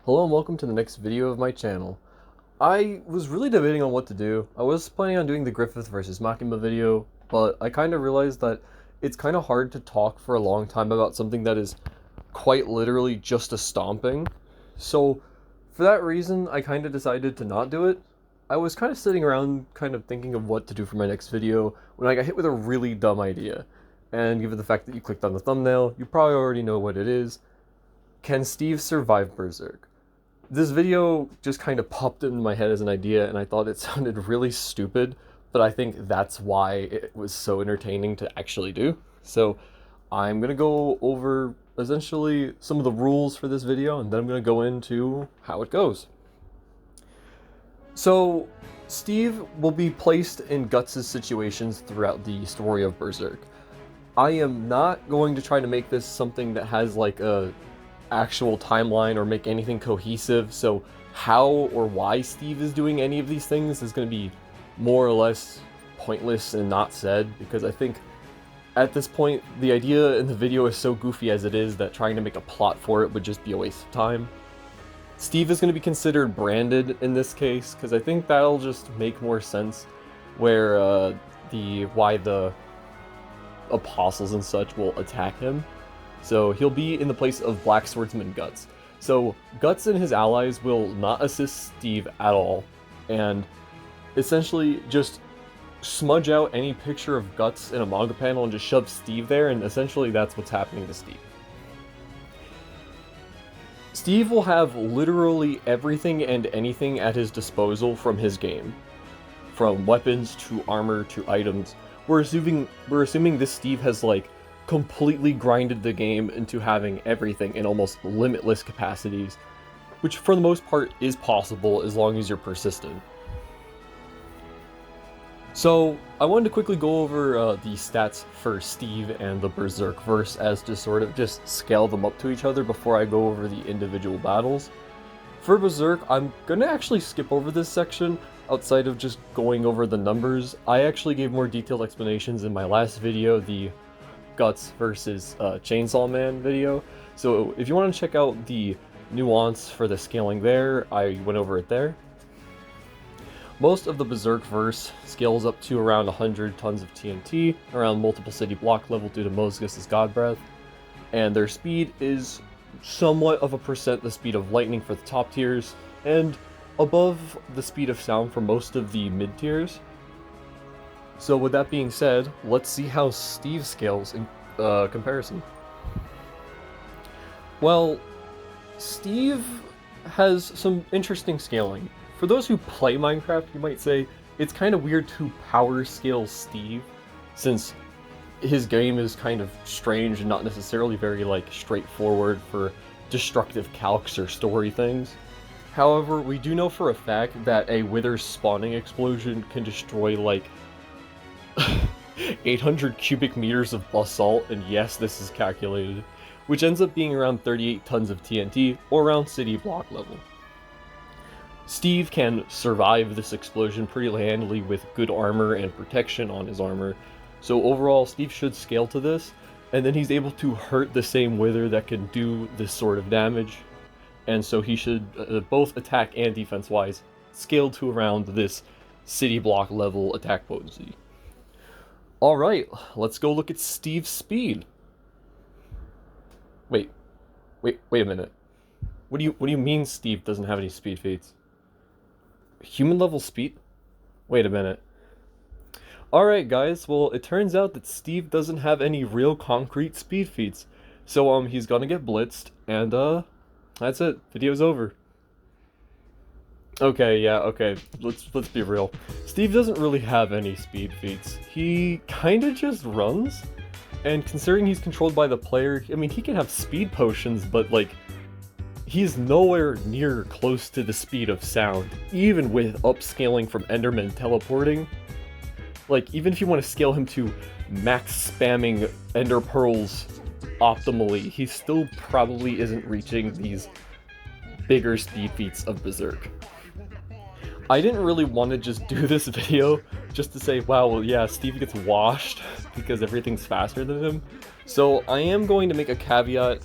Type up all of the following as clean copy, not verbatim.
Hello and welcome to the next video of my channel. I was really debating on what to do. I was planning on doing the Griffith versus Makima video, but I kind of realized that it's kind of hard to talk for a long time about something that is quite literally just a stomping. So for that reason, I kind of decided to not do it. I was kind of sitting around kind of thinking of what to do for my next video when I got hit with a really dumb idea. And given the fact that you clicked on the thumbnail, you probably already know what it is. Can Steve survive Berserk? This video just kind of popped into my head as an idea, and I thought it sounded really stupid, but I think that's why it was so entertaining to actually do. So I'm gonna go over essentially some of the rules for this video, and then I'm gonna go into how it goes. So Steve will be placed in Guts' situations throughout the story of Berserk. I am not going to try to make this something that has like a actual timeline or make anything cohesive, so how or why Steve is doing any of these things is going to be more or less pointless and not said, because I think at this point the idea in the video is so goofy as it is that trying to make a plot for it would just be a waste of time. Steve is going to be considered branded in this case, because I think that'll just make more sense, where why the apostles and such will attack him. So he'll be in the place of Black Swordsman Guts. So Guts and his allies will not assist Steve at all, and essentially just smudge out any picture of Guts in a manga panel and just shove Steve there, and essentially that's what's happening to Steve. Steve will have literally everything and anything at his disposal from his game. From weapons to armor to items. We're assuming this Steve has like completely grinded the game into having everything in almost limitless capacities, which for the most part is possible as long as you're persistent. So I wanted to quickly go over the stats for Steve and the Berserk verse as to sort of just scale them up to each other before I go over the individual battles. For Berserk, I'm gonna actually skip over this section outside of just going over the numbers. I actually gave more detailed explanations in my last video, the Guts versus Chainsaw Man video. So if you want to check out the nuance for the scaling there, I went over it there. Most of the Berserk verse scales up to around 100 tons of TNT, around multiple city block level due to Mosgus' God Breath, and their speed is somewhat of a percent the speed of lightning for the top tiers, and above the speed of sound for most of the mid tiers. So with that being said, let's see how Steve scales in comparison. Well, Steve has some interesting scaling. For those who play Minecraft, you might say it's kind of weird to power scale Steve, since his game is kind of strange and not necessarily very like straightforward for destructive calcs or story things. However, we do know for a fact that a Wither spawning explosion can destroy like 800 cubic meters of basalt, and yes, this is calculated, which ends up being around 38 tons of TNT, or around city block level. Steve can survive this explosion pretty handily with good armor and protection on his armor, so overall Steve should scale to this, and then he's able to hurt the same Wither that can do this sort of damage, and so he should, both attack and defense-wise, scale to around this city block level attack potency. Alright, let's go look at Steve's speed. Wait a minute. What do you mean Steve doesn't have any speed feats? Human level speed? Wait a minute. Alright guys, well it turns out that Steve doesn't have any real concrete speed feats. So he's gonna get blitzed, and that's it. Video's over. Okay, yeah, okay, let's be real. Steve doesn't really have any speed feats. He kinda just runs, and considering he's controlled by the player, I mean, he can have speed potions, but like, he's nowhere near close to the speed of sound, even with upscaling from Enderman teleporting. Like, even if you want to scale him to max spamming Ender Pearls optimally, he still probably isn't reaching these bigger speed feats of Berserk. I didn't really want to just do this video just to say, wow, well yeah, Steve gets washed because everything's faster than him. So I am going to make a caveat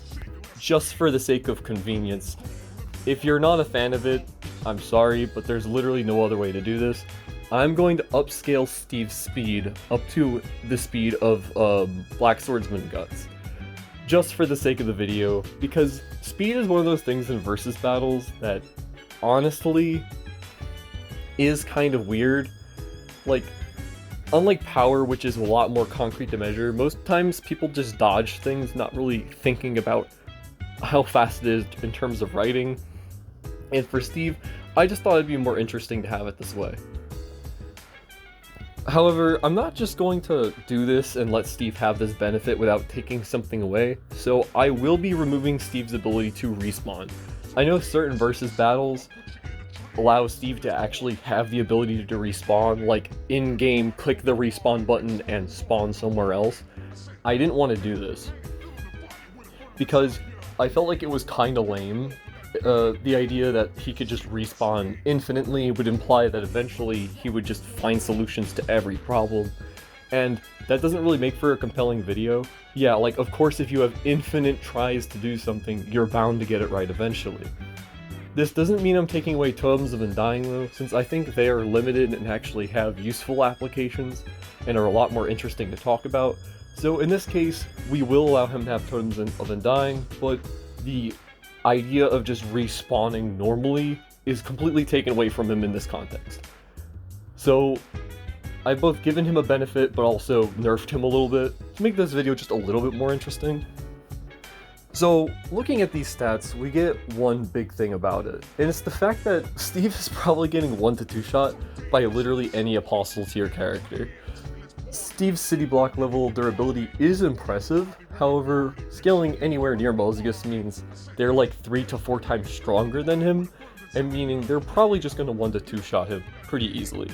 just for the sake of convenience. if you're not a fan of it, I'm sorry, but there's literally no other way to do this. I'm going to upscale Steve's speed up to the speed of Black Swordsman Guts, just for the sake of the video, because speed is one of those things in versus battles that honestly is kind of weird. Like, unlike power, which is a lot more concrete to measure, most times people just dodge things, not really thinking about how fast it is in terms of writing. And for Steve, I just thought it'd be more interesting to have it this way. However, I'm not just going to do this and let Steve have this benefit without taking something away, so I will be removing Steve's ability to respawn. I know certain versus battles allow Steve to actually have the ability to respawn, like in-game click the respawn button and spawn somewhere else. I didn't want to do this, because I felt like it was kinda lame. The idea that he could just respawn infinitely would imply that eventually he would just find solutions to every problem, and that doesn't really make for a compelling video. Yeah, like, of course if you have infinite tries to do something, you're bound to get it right eventually. This doesn't mean I'm taking away Totems of Undying though, since I think they are limited and actually have useful applications, and are a lot more interesting to talk about. So in this case, we will allow him to have Totems of Undying, but the idea of just respawning normally is completely taken away from him in this context. So I've both given him a benefit, but also nerfed him a little bit to make this video just a little bit more interesting. So looking at these stats, we get one big thing about it, and it's the fact that Steve is probably getting 1 to 2 shot by literally any Apostle tier character. Steve's city block level durability is impressive, however, scaling anywhere near Melty means they're like 3 to 4 times stronger than him, and meaning they're probably just going to 1 to 2 shot him pretty easily.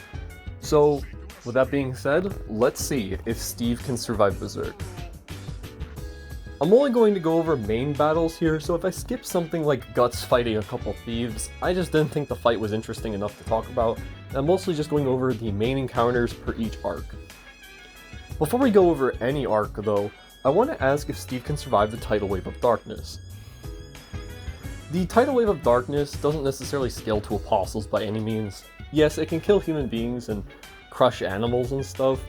So, with that being said, let's see if Steve can survive Berserk. I'm only going to go over main battles here, so if I skip something like Guts fighting a couple thieves, I just didn't think the fight was interesting enough to talk about, and I'm mostly just going over the main encounters per each arc. Before we go over any arc though, I want to ask if Steve can survive the Tidal Wave of Darkness. The Tidal Wave of Darkness doesn't necessarily scale to Apostles by any means. Yes, it can kill human beings and crush animals and stuff,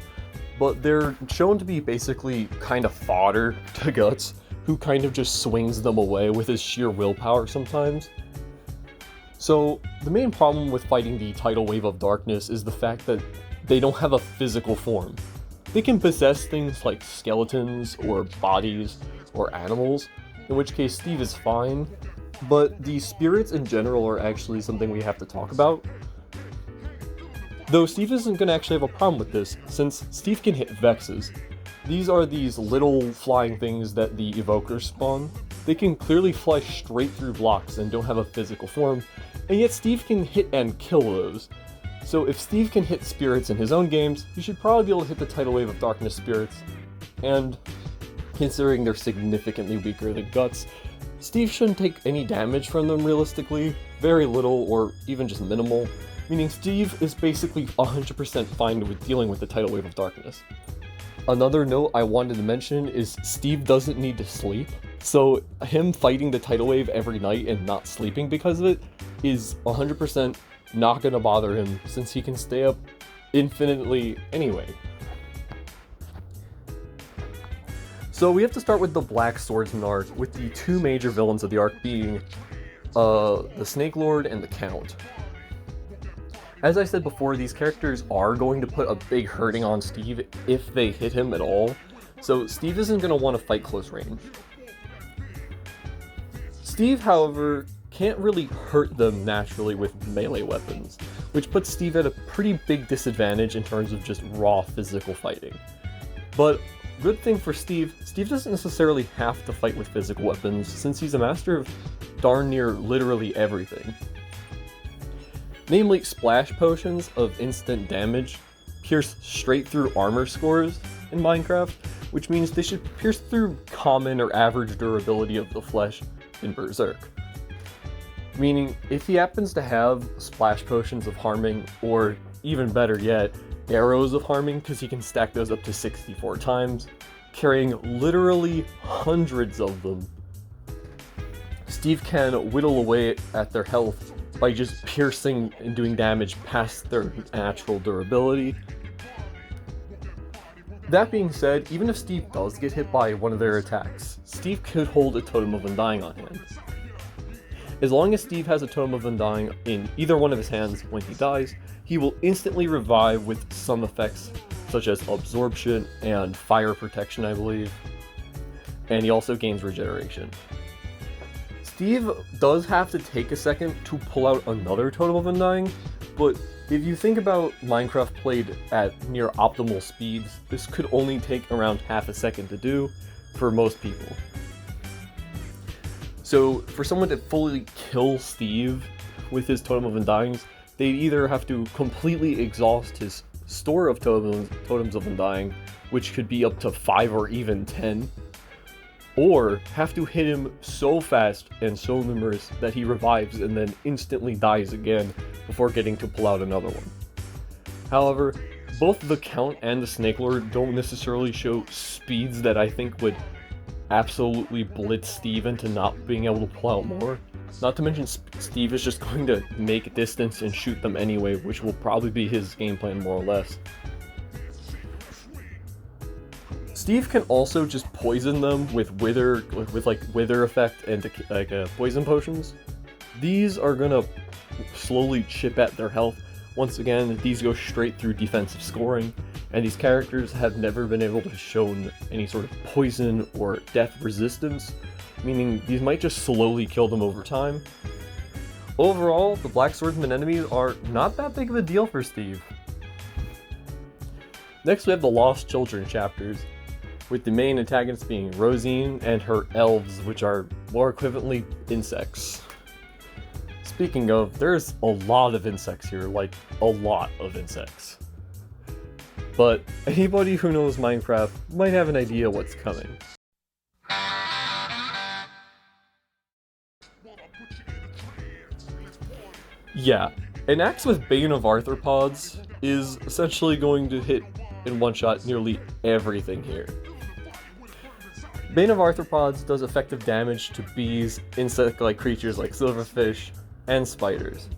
but they're shown to be basically kind of fodder to Guts, who kind of just swings them away with his sheer willpower sometimes. So the main problem with fighting the Tidal Wave of Darkness is the fact that they don't have a physical form. They can possess things like skeletons, or bodies, or animals, in which case Steve is fine, but the spirits in general are actually something we have to talk about. Though Steve isn't going to actually have a problem with this, since Steve can hit Vexes. These are these little flying things that the evokers spawn. They can clearly fly straight through blocks and don't have a physical form, and yet Steve can hit and kill those. So if Steve can hit spirits in his own games, he should probably be able to hit the Tidal Wave of Darkness spirits. And considering they're significantly weaker than Guts, Steve shouldn't take any damage from them realistically, very little or even just minimal, meaning Steve is basically 100% fine with dealing with the Tidal Wave of Darkness. Another note I wanted to mention is Steve doesn't need to sleep, so him fighting the Tidal Wave every night and not sleeping because of it is 100% not gonna bother him, since he can stay up infinitely anyway. So we have to start with the Black Swordsman arc, with the two major villains of the arc being the Snake Lord and the Count. As I said before, these characters are going to put a big hurting on Steve if they hit him at all, so Steve isn't going to want to fight close range. Steve, however, can't really hurt them naturally with melee weapons, which puts Steve at a pretty big disadvantage in terms of just raw physical fighting. But good thing for Steve, Steve doesn't necessarily have to fight with physical weapons, since he's a master of darn near literally everything. Namely, splash potions of instant damage pierce straight through armor scores in Minecraft, which means they should pierce through common or average durability of the flesh in Berserk. Meaning, if he happens to have splash potions of harming, or even better yet, arrows of harming, because he can stack those up to 64 times, carrying literally hundreds of them, Steve can whittle away at their health by just piercing and doing damage past their natural durability. That being said, even if Steve does get hit by one of their attacks, Steve could hold a Totem of Undying on hand. As long as Steve has a Totem of Undying in either one of his hands when he dies, he will instantly revive with some effects such as Absorption and Fire Protection, I believe. And he also gains Regeneration. Steve does have to take a second to pull out another Totem of Undying, but if you think about Minecraft played at near optimal speeds, this could only take around half a second to do for most people. So for someone to fully kill Steve with his Totem of Undyings, they'd either have to completely exhaust his store of Totems of Undying, which could be up to 5 or even 10, or have to hit him so fast and so numerous that he revives and then instantly dies again before getting to pull out another one. However, both the Count and the Snake Lord don't necessarily show speeds that I think would absolutely blitz Steve into not being able to pull out more. Not to mention Steve is just going to make distance and shoot them anyway, which will probably be his game plan more or less. Steve can also just poison them with wither effect and poison potions. These are gonna slowly chip at their health. Once again, these go straight through defensive scoring, and these characters have never been able to show any sort of poison or death resistance, meaning these might just slowly kill them over time. Overall, the Black Swordsman enemies are not that big of a deal for Steve. Next we have the Lost Children chapters, with the main antagonists being Rosine and her elves, which are more equivalently insects. Speaking of, there's a lot of insects here, like a lot of insects. But anybody who knows Minecraft might have an idea what's coming. Yeah, an axe with Bane of Arthropods is essentially going to hit in one shot nearly everything here. Bane of Arthropods does effective damage to bees, insect-like creatures like silverfish, and spiders.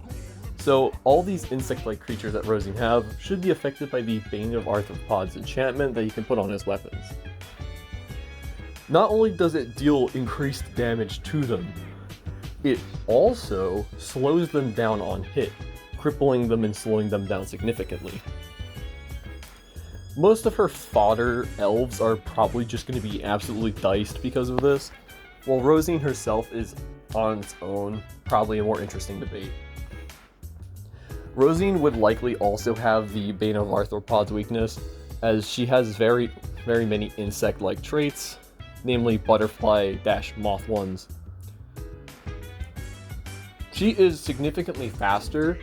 So all these insect-like creatures that Rosine have should be affected by the Bane of Arthropods enchantment that you can put on his weapons. Not only does it deal increased damage to them, it also slows them down on hit, crippling them and slowing them down significantly. Most of her fodder elves are probably just going to be absolutely diced because of this, while Rosine herself is, on its own, probably a more interesting debate. Rosine would likely also have the Bane of Arthropods weakness, as she has very many insect-like traits, namely butterfly-moth ones. She is significantly faster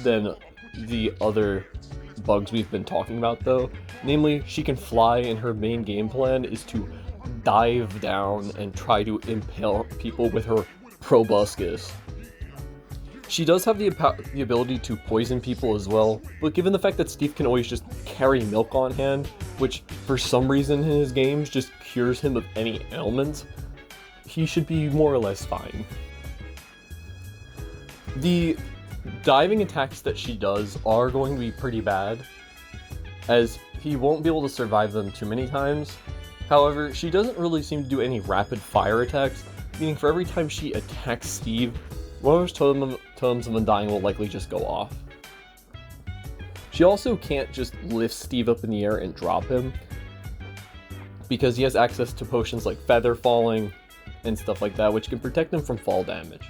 than the other bugs we've been talking about though. Namely, she can fly and her main game plan is to dive down and try to impale people with her proboscis. She does have the ability to poison people as well, but given the fact that Steve can always just carry milk on hand, which for some reason in his games just cures him of any ailment, he should be more or less fine. The diving attacks that she does are going to be pretty bad, as he won't be able to survive them too many times. However, she doesn't really seem to do any rapid fire attacks, meaning for every time she attacks Steve, one of his totems of Undying will likely just go off. She also can't just lift Steve up in the air and drop him, because he has access to potions like Feather Falling and stuff like that, which can protect him from fall damage.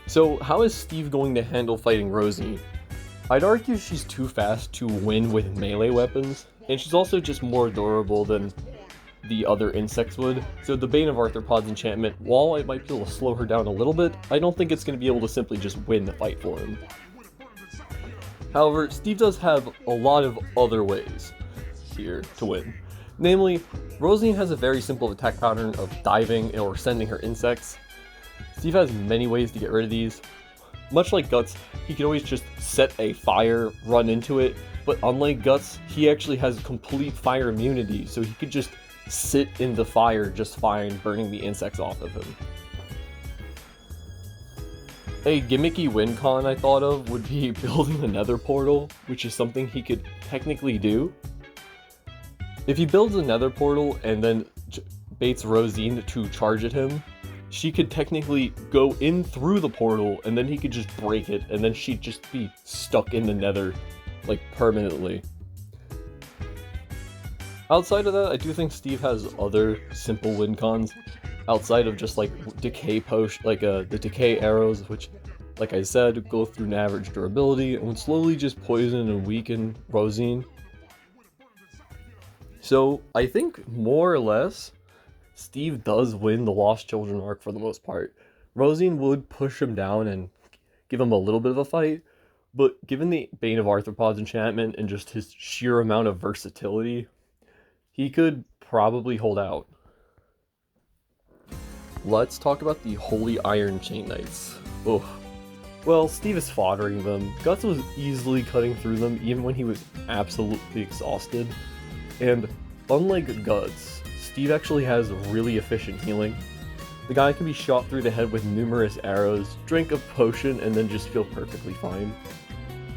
So how is Steve going to handle fighting Rosine? I'd argue she's too fast to win with melee weapons, and she's also just more durable than the other insects would, so the Bane of Arthropods enchantment, while it might be able to slow her down a little bit, I don't think it's going to be able to simply just win the fight for him. However, Steve does have a lot of other ways here to win. Namely, Rosine has a very simple attack pattern of diving or sending her insects. Steve has many ways to get rid of these. Much like Guts, he can always just set a fire, run into it, but unlike Guts, he actually has complete fire immunity, so he could just sit in the fire just fine, burning the insects off of him. A gimmicky win con I thought of would be building a nether portal, which is something he could technically do. If he builds a nether portal and then baits Rosine to charge at him, she could technically go in through the portal and then he could just break it and then she'd just be stuck in the nether, like, permanently. Outside of that, I do think Steve has other simple win cons outside of just like decay potion, like the decay arrows, which, like I said, go through an average durability and would slowly just poison and weaken Rosine. So I think more or less, Steve does win the Lost Children arc for the most part. Rosine would push him down and give him a little bit of a fight, but given the Bane of Arthropods enchantment and just his sheer amount of versatility, he could probably hold out. Let's talk about the Holy Iron Chain Knights. Ugh. Well, Steve is foddering them. Guts was easily cutting through them even when he was absolutely exhausted. And unlike Guts, Steve actually has really efficient healing. The guy can be shot through the head with numerous arrows, drink a potion, and then just feel perfectly fine.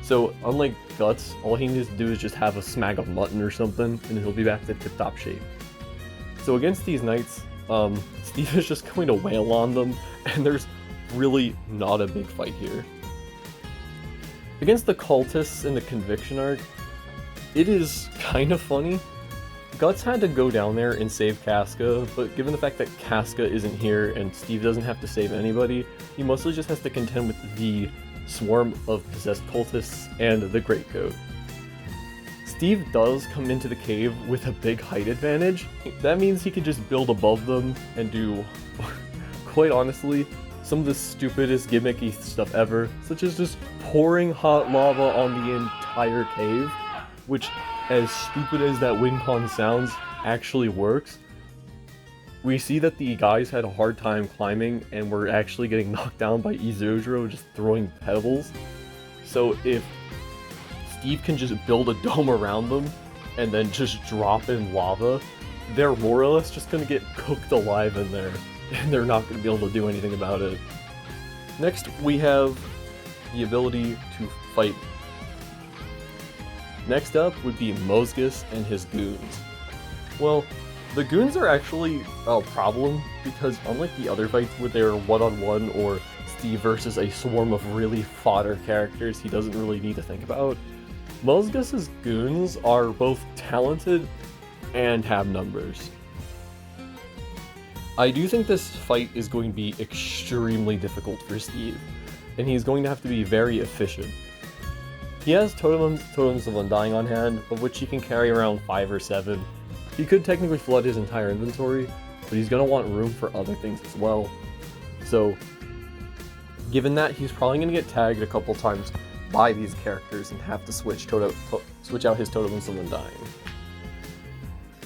So, unlike Guts, all he needs to do is just have a smack of mutton or something, and he'll be back to tip-top shape. So against these knights, Steve is just going to wail on them, and there's really not a big fight here. Against the cultists in the Conviction arc, it is kind of funny. Guts had to go down there and save Casca, but given the fact that Casca isn't here and Steve doesn't have to save anybody, he mostly just has to contend with the swarm of possessed cultists and the Greatcoat. Steve does come into the cave with a big height advantage. That means he can just build above them and do, quite honestly, some of the stupidest gimmicky stuff ever, such as just pouring hot lava on the entire cave, which, as stupid as that win con sounds, actually works. We see that the guys had a hard time climbing and were actually getting knocked down by Izujiro just throwing pebbles. So if Steve can just build a dome around them and then just drop in lava, they're more or less just gonna get cooked alive in there, and they're not gonna be able to do anything about it. Next, we have the ability to fight. Next up would be Mosgus and his goons. Well, the goons are actually a problem because unlike the other fights where they're one-on-one or Steve versus a swarm of really fodder characters he doesn't really need to think about, Mosgus's goons are both talented and have numbers. I do think this fight is going to be extremely difficult for Steve, and he's going to have to be very efficient. He has totems of Undying on hand, of which he can carry around 5 or 7. He could technically flood his entire inventory, but he's going to want room for other things as well. So, given that, he's probably going to get tagged a couple times by these characters and have to switch out his totems of Undying.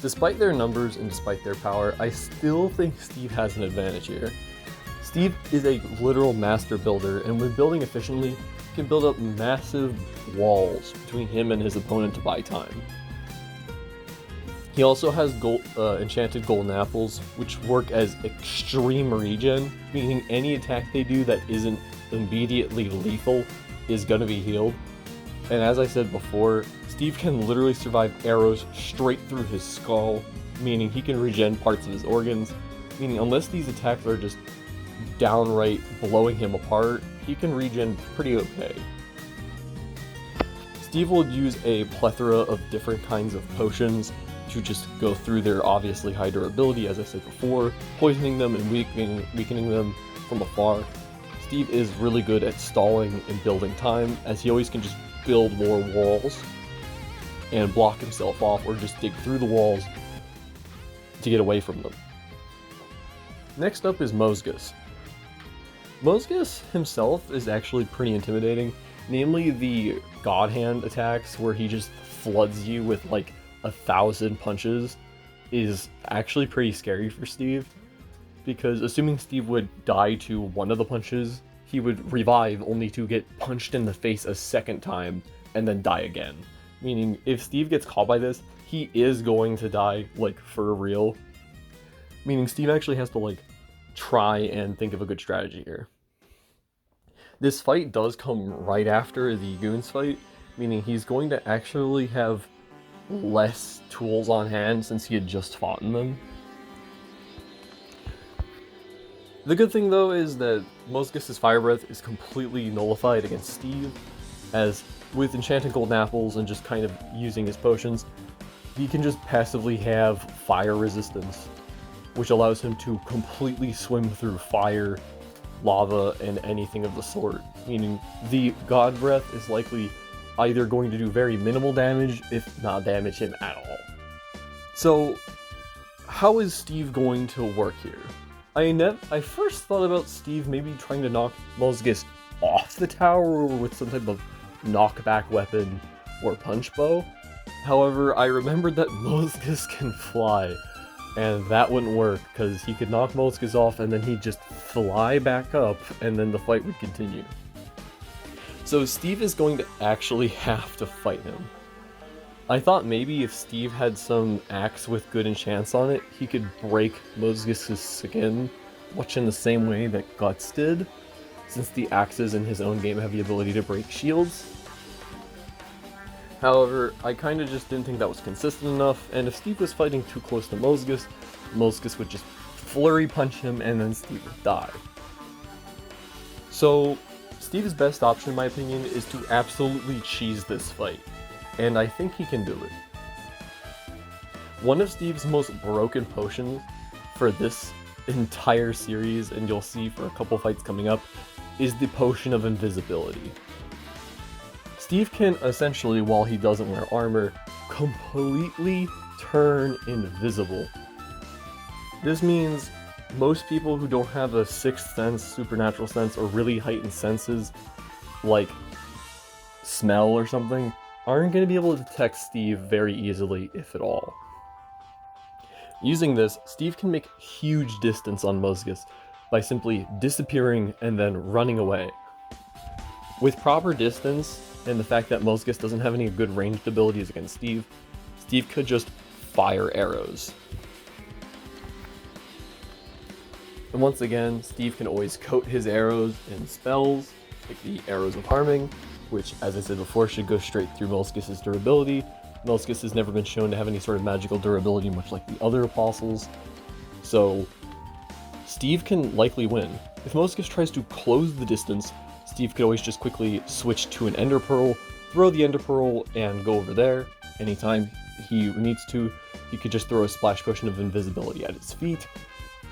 Despite their numbers and despite their power, I still think Steve has an advantage here. Steve is a literal master builder, and when building efficiently, he can build up massive walls between him and his opponent to buy time. He also has enchanted golden apples, which work as extreme regen, meaning any attack they do that isn't immediately lethal is gonna be healed. And as I said before, Steve can literally survive arrows straight through his skull, meaning he can regen parts of his organs, meaning unless these attacks are just downright blowing him apart, he can regen pretty okay. Steve will use a plethora of different kinds of potions to just go through their obviously high durability, as I said before, poisoning them and weakening them from afar. Steve is really good at stalling and building time, as he always can just build more walls and block himself off or just dig through the walls to get away from them. Next up is Mosgus. Mosgus himself is actually pretty intimidating, namely the God Hand attacks where he just floods you with like 1,000 punches is actually pretty scary for Steve, because assuming Steve would die to one of the punches, he would revive only to get punched in the face a second time and then die again. Meaning, if Steve gets caught by this, he is going to die, like, for real. Meaning Steve actually has to, like, try and think of a good strategy here. This fight does come right after the Goons fight, meaning he's going to actually have less tools on hand since he had just fought in them. The good thing though is that Mosgus' Fire Breath is completely nullified against Steve, as with enchanting golden apples and just kind of using his potions, he can just passively have fire resistance, which allows him to completely swim through fire, lava, and anything of the sort, meaning the God Breath is likely either going to do very minimal damage, if not damage him at all. So, how is Steve going to work here? I first thought about Steve maybe trying to knock Mosgus off the tower with some type of knockback weapon or punch bow. However, I remembered that Mosgus can fly, and that wouldn't work because he could knock Mosgus off and then he'd just fly back up and then the fight would continue. So Steve is going to actually have to fight him. I thought maybe if Steve had some axe with good enchants on it, he could break Mosgus' skin, much in the same way that Guts did, since the axes in his own game have the ability to break shields. However, I kinda just didn't think that was consistent enough, and if Steve was fighting too close to Mosgus, Mosgus would just flurry punch him and then Steve would die. So, Steve's best option in my opinion is to absolutely cheese this fight, and I think he can do it. One of Steve's most broken potions for this entire series, and you'll see for a couple fights coming up, is the Potion of Invisibility. Steve can essentially, while he doesn't wear armor, completely turn invisible. This means most people who don't have a sixth sense, supernatural sense, or really heightened senses, like smell or something, aren't going to be able to detect Steve very easily, if at all. Using this, Steve can make huge distance on Mosgus by simply disappearing and then running away. With proper distance, and the fact that Mosgus doesn't have any good ranged abilities against Steve, Steve could just fire arrows. And once again, Steve can always coat his arrows in spells, like the Arrows of Harming, which, as I said before, should go straight through Mosgus' durability. Mosgus has never been shown to have any sort of magical durability, much like the other apostles, so Steve can likely win. If Mosgus tries to close the distance, Steve could always just quickly switch to an Ender Pearl, throw the Ender Pearl, and go over there. Anytime he needs to, he could just throw a Splash Potion of Invisibility at his feet,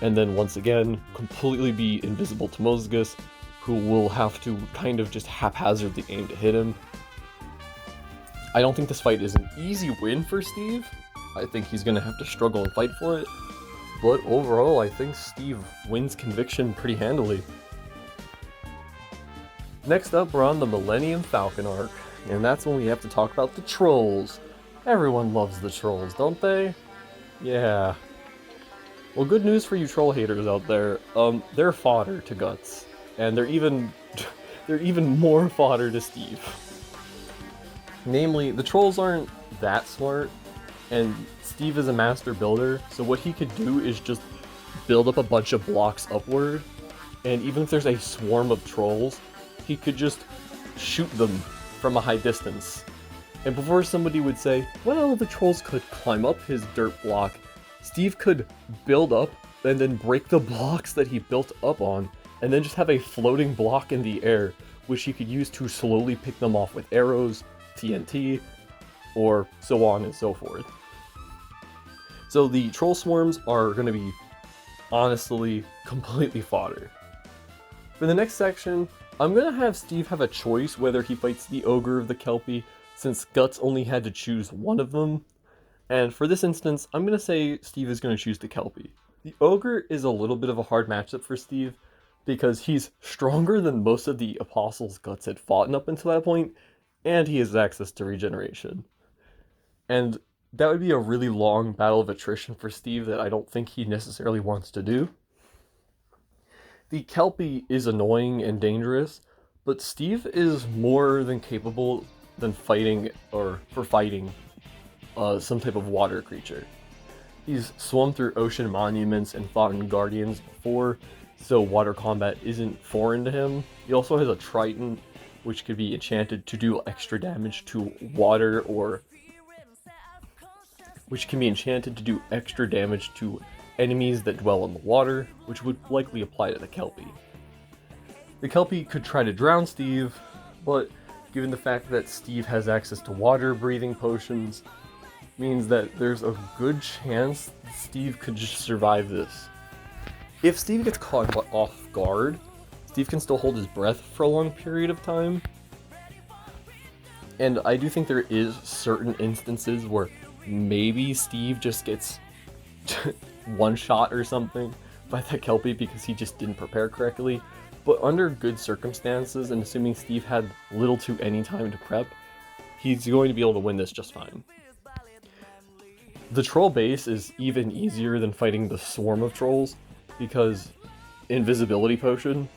and then once again, completely be invisible to Mosgus, who will have to kind of just haphazardly aim to hit him. I don't think this fight is an easy win for Steve. I think he's going to have to struggle and fight for it, but overall, I think Steve wins conviction pretty handily. Next up, we're on the Millennium Falcon arc, and that's when we have to talk about the trolls. Everyone loves the trolls, don't they? Yeah. Well, good news for you troll haters out there. They're fodder to Guts, and they're even more fodder to Steve. Namely, the trolls aren't that smart, and Steve is a master builder, so what he could do is just build up a bunch of blocks upward, and even if there's a swarm of trolls, he could just shoot them from a high distance. And before somebody would say, well, the trolls could climb up his dirt block, Steve could build up and then break the blocks that he built up on, and then just have a floating block in the air, which he could use to slowly pick them off with arrows, TNT, or so on and so forth. So the troll swarms are going to be, honestly, completely fodder. For the next section, I'm going to have Steve have a choice whether he fights the Ogre of the Kelpie, since Guts only had to choose one of them. And for this instance, I'm going to say Steve is going to choose the Kelpie. The Ogre is a little bit of a hard matchup for Steve, because he's stronger than most of the apostles Guts had fought up until that point, and he has access to regeneration. And that would be a really long battle of attrition for Steve that I don't think he necessarily wants to do. The Kelpie is annoying and dangerous, but Steve is more than capable than fighting some type of water creature. He's swum through ocean monuments and fought in Guardians before, so water combat isn't foreign to him. He also has a Triton, which could be enchanted to do extra damage to water, or which can be enchanted to do extra damage to enemies that dwell in the water, which would likely apply to the Kelpie. The Kelpie could try to drown Steve, but given the fact that Steve has access to water breathing potions, means that there's a good chance Steve could just survive this. If Steve gets caught off guard, Steve can still hold his breath for a long period of time. And I do think there is certain instances where maybe Steve just gets one shot or something by that Kelpie because he just didn't prepare correctly. But under good circumstances, and assuming Steve had little to any time to prep, he's going to be able to win this just fine. The troll base is even easier than fighting the swarm of trolls, because invisibility potion,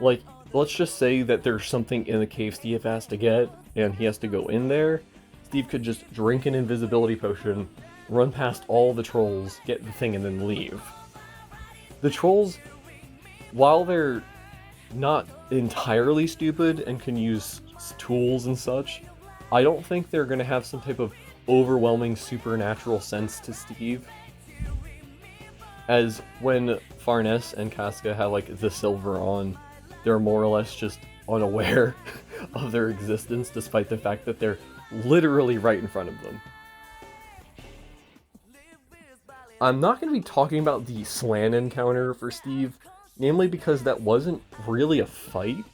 like, let's just say that there's something in the cave Steve has to get, and he has to go in there. Steve could just drink an invisibility potion, run past all the trolls, get the thing, and then leave. The trolls, while they're not entirely stupid and can use tools and such, I don't think they're going to have some type of overwhelming supernatural sense to Steve. As when Farnese and Casca have like the silver on, they're more or less just unaware of their existence, despite the fact that they're literally right in front of them. I'm not going to be talking about the Slan encounter for Steve, namely because that wasn't really a fight.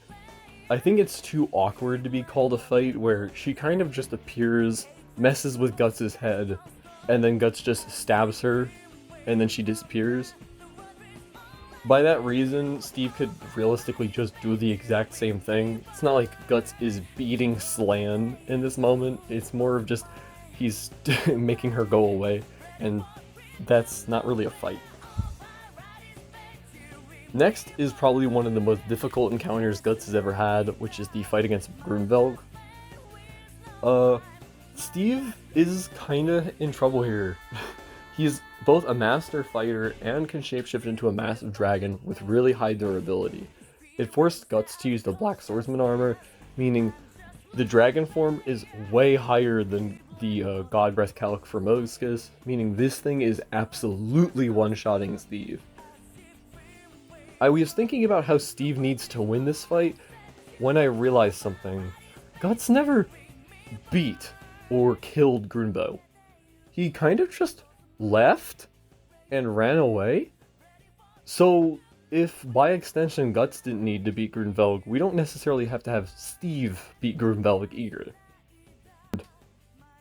I think it's too awkward to be called a fight, where she kind of just appears, messes with Guts' head, and then Guts just stabs her, and then she disappears. By that reason, Steve could realistically just do the exact same thing. It's not like Guts is beating Slan in this moment, it's more of just he's making her go away, and that's not really a fight. Next is probably one of the most difficult encounters Guts has ever had, which is the fight against Grunvelg. Steve is kinda in trouble here. He's both a master fighter and can shapeshift into a massive dragon with really high durability. It forced Guts to use the Black Swordsman armor, meaning the dragon form is way higher than the God Breath Calc for Moscus, meaning this thing is absolutely one-shotting Steve. I was thinking about how Steve needs to win this fight when I realized something. Guts never beat or killed Grunvelg. He kind of just left and ran away. So if by extension Guts didn't need to beat Grunvelg, we don't necessarily have to have Steve beat Grunvelg either.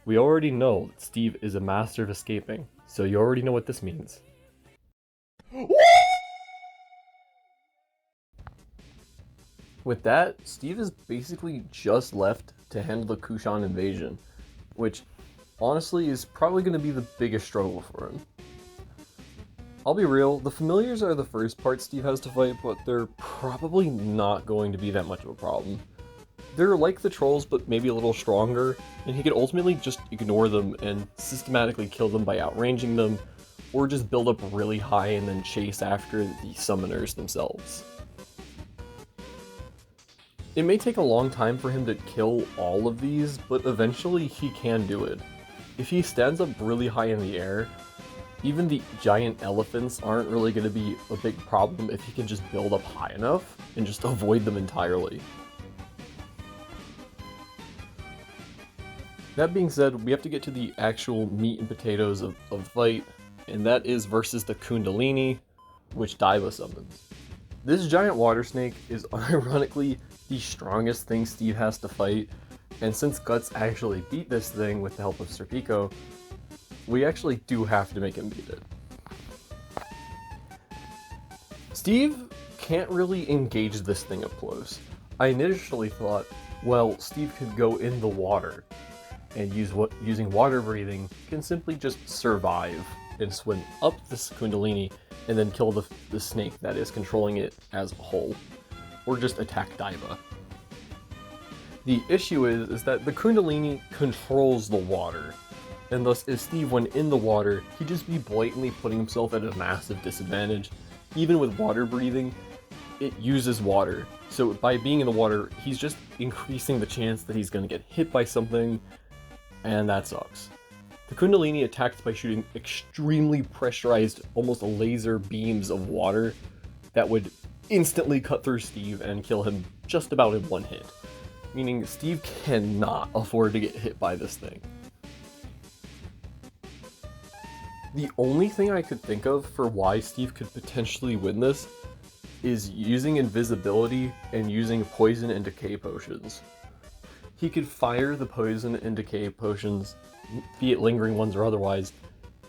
We already know that Steve is a master of escaping, so you already know what this means. With that, Steve is basically just left to handle the Kushan invasion, which honestly is probably going to be the biggest struggle for him. I'll be real, the familiars are the first part Steve has to fight, but they're probably not going to be that much of a problem. They're like the trolls, but maybe a little stronger, and he could ultimately just ignore them and systematically kill them by outranging them, or just build up really high and then chase after the summoners themselves. It may take a long time for him to kill all of these, but eventually he can do it. If he stands up really high in the air, even the giant elephants aren't really going to be a big problem if he can just build up high enough and just avoid them entirely. That being said, we have to get to the actual meat and potatoes of the fight, and that is versus the Kundalini, which Daiba summons. This giant water snake is unironically the strongest thing Steve has to fight, and since Guts actually beat this thing with the help of Serpico, we actually do have to make him beat it. Steve can't really engage this thing up close. I initially thought, well, Steve could go in the water, and using water breathing can simply just survive and swim up this Kundalini and then kill the snake that is controlling it as a whole, or just attack Daiba. The issue is that the Kundalini controls the water, and thus if Steve went in the water, he'd just be blatantly putting himself at a massive disadvantage, even with water breathing, it uses water. So by being in the water, he's just increasing the chance that he's going to get hit by something, and that sucks. The Kundalini attacks by shooting extremely pressurized, almost laser beams of water that would instantly cut through Steve and kill him just about in one hit. Meaning Steve cannot afford to get hit by this thing. The only thing I could think of for why Steve could potentially win this is using invisibility and using poison and decay potions. He could fire the poison and decay potions, be it lingering ones or otherwise,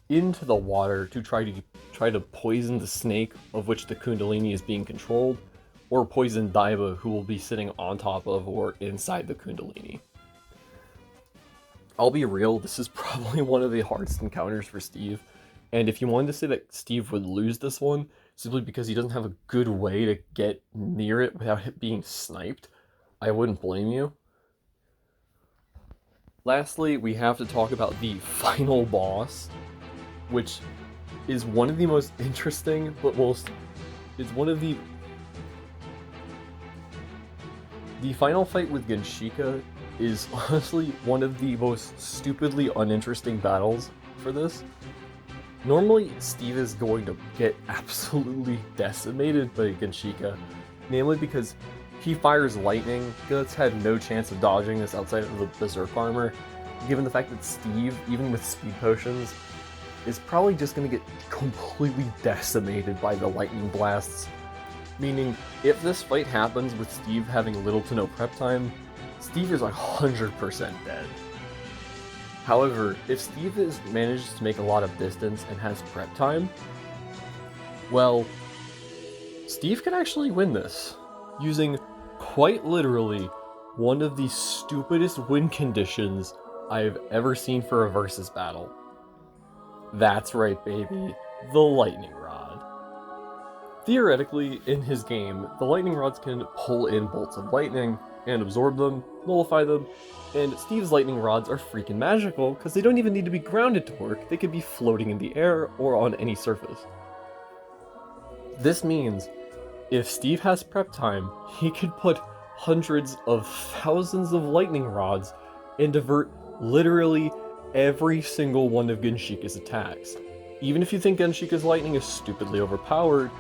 into the water to try to poison the snake of which the Kundalini is being controlled, or poison Daiba, who will be sitting on top of or inside the Kundalini. I'll be real, this is probably one of the hardest encounters for Steve, and if you wanted to say that Steve would lose this one, simply because he doesn't have a good way to get near it without it being sniped, I wouldn't blame you. Lastly, we have to talk about the final boss, which is one of the most interesting, but it's one of the final fight with Genshika is honestly one of the most stupidly uninteresting battles for this. Normally, Steve is going to get absolutely decimated by Genshika, namely because he fires lightning. Guts had no chance of dodging this outside of the Berserk armor, given the fact that Steve, even with speed potions, is probably just going to get completely decimated by the lightning blasts. Meaning, if this fight happens with Steve having little to no prep time, Steve is 100% dead. However, if Steve manages to make a lot of distance and has prep time, well, Steve can actually win this, using quite literally one of the stupidest win conditions I've ever seen for a versus battle. That's right, baby, the lightning rod. Theoretically, in his game, the lightning rods can pull in bolts of lightning and absorb them, nullify them, and Steve's lightning rods are freaking magical because they don't even need to be grounded to work, they could be floating in the air or on any surface. This means, if Steve has prep time, he could put hundreds of thousands of lightning rods and divert literally every single one of Genshika's attacks. Even if you think Genshika's lightning is stupidly overpowered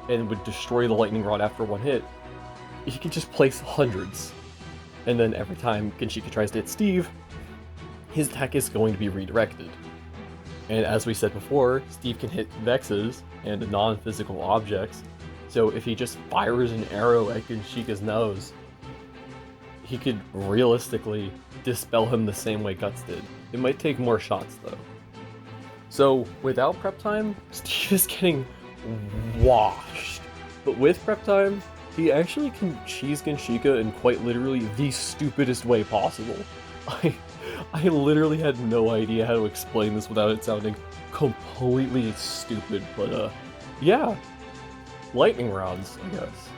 and would destroy the lightning rod after one hit, he could just place hundreds. And then every time Genshika tries to hit Steve, his attack is going to be redirected. And as we said before, Steve can hit Vexes and non-physical objects, so if he just fires an arrow at Genshika's nose, he could realistically dispel him the same way Guts did. It might take more shots though. So without prep time, Steve is getting washed. But with prep time, he actually can cheese Genshika in quite literally the stupidest way possible. I literally had no idea how to explain this without it sounding completely stupid, but yeah. Lightning rods, I guess.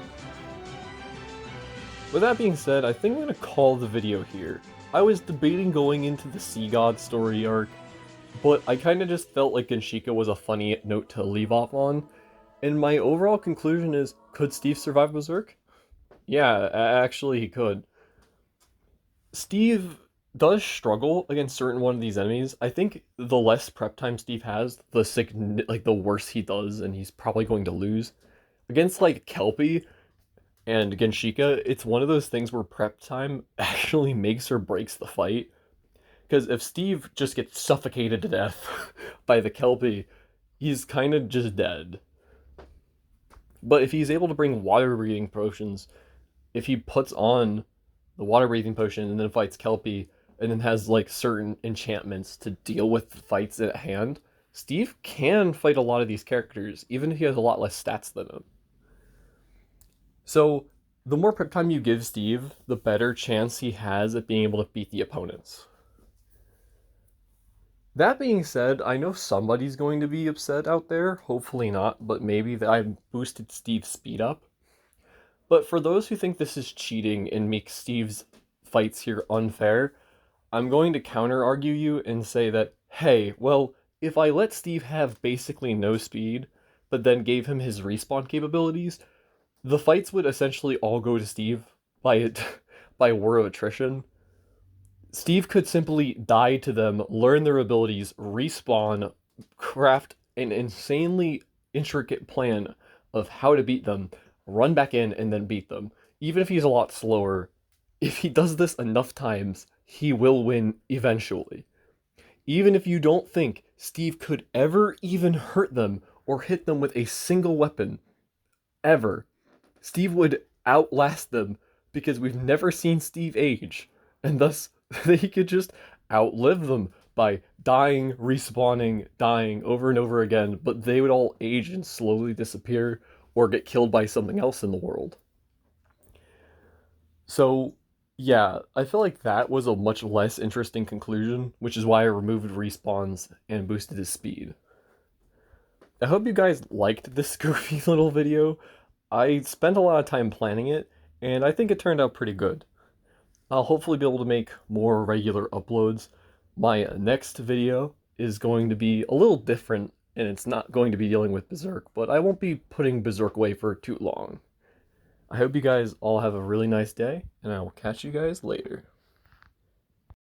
With that being said, I think I'm going to call the video here. I was debating going into the Sea God story arc, but I kind of just felt like Genshika was a funny note to leave off on, and my overall conclusion is, could Steve survive Berserk? Yeah, actually he could. Steve does struggle against certain one of these enemies. I think the less prep time Steve has, the worse he does, and he's probably going to lose. Against like Kelpie and Genshika, it's one of those things where prep time actually makes or breaks the fight. Because if Steve just gets suffocated to death by the Kelpie, he's kind of just dead. But if he's able to bring water breathing potions, if he puts on the water breathing potion and then fights Kelpie, and then has like certain enchantments to deal with the fights at hand, Steve can fight a lot of these characters, even if he has a lot less stats than them. So, the more prep time you give Steve, the better chance he has at being able to beat the opponents. That being said, I know somebody's going to be upset out there, hopefully not, but maybe that I boosted Steve's speed up. But for those who think this is cheating and makes Steve's fights here unfair, I'm going to counter-argue you and say that, hey, well, if I let Steve have basically no speed, but then gave him his respawn capabilities, the fights would essentially all go to Steve by by war of attrition. Steve could simply die to them, learn their abilities, respawn, craft an insanely intricate plan of how to beat them, run back in, and then beat them. Even if he's a lot slower, if he does this enough times, he will win eventually. Even if you don't think Steve could ever even hurt them or hit them with a single weapon, ever, Steve would outlast them because we've never seen Steve age, and thus they could just outlive them by dying, respawning, dying over and over again, but they would all age and slowly disappear or get killed by something else in the world. So, yeah, I feel like that was a much less interesting conclusion, which is why I removed respawns and boosted his speed. I hope you guys liked this goofy little video. I spent a lot of time planning it, and I think it turned out pretty good. I'll hopefully be able to make more regular uploads. My next video is going to be a little different, and it's not going to be dealing with Berserk, but I won't be putting Berserk away for too long. I hope you guys all have a really nice day, and I will catch you guys later.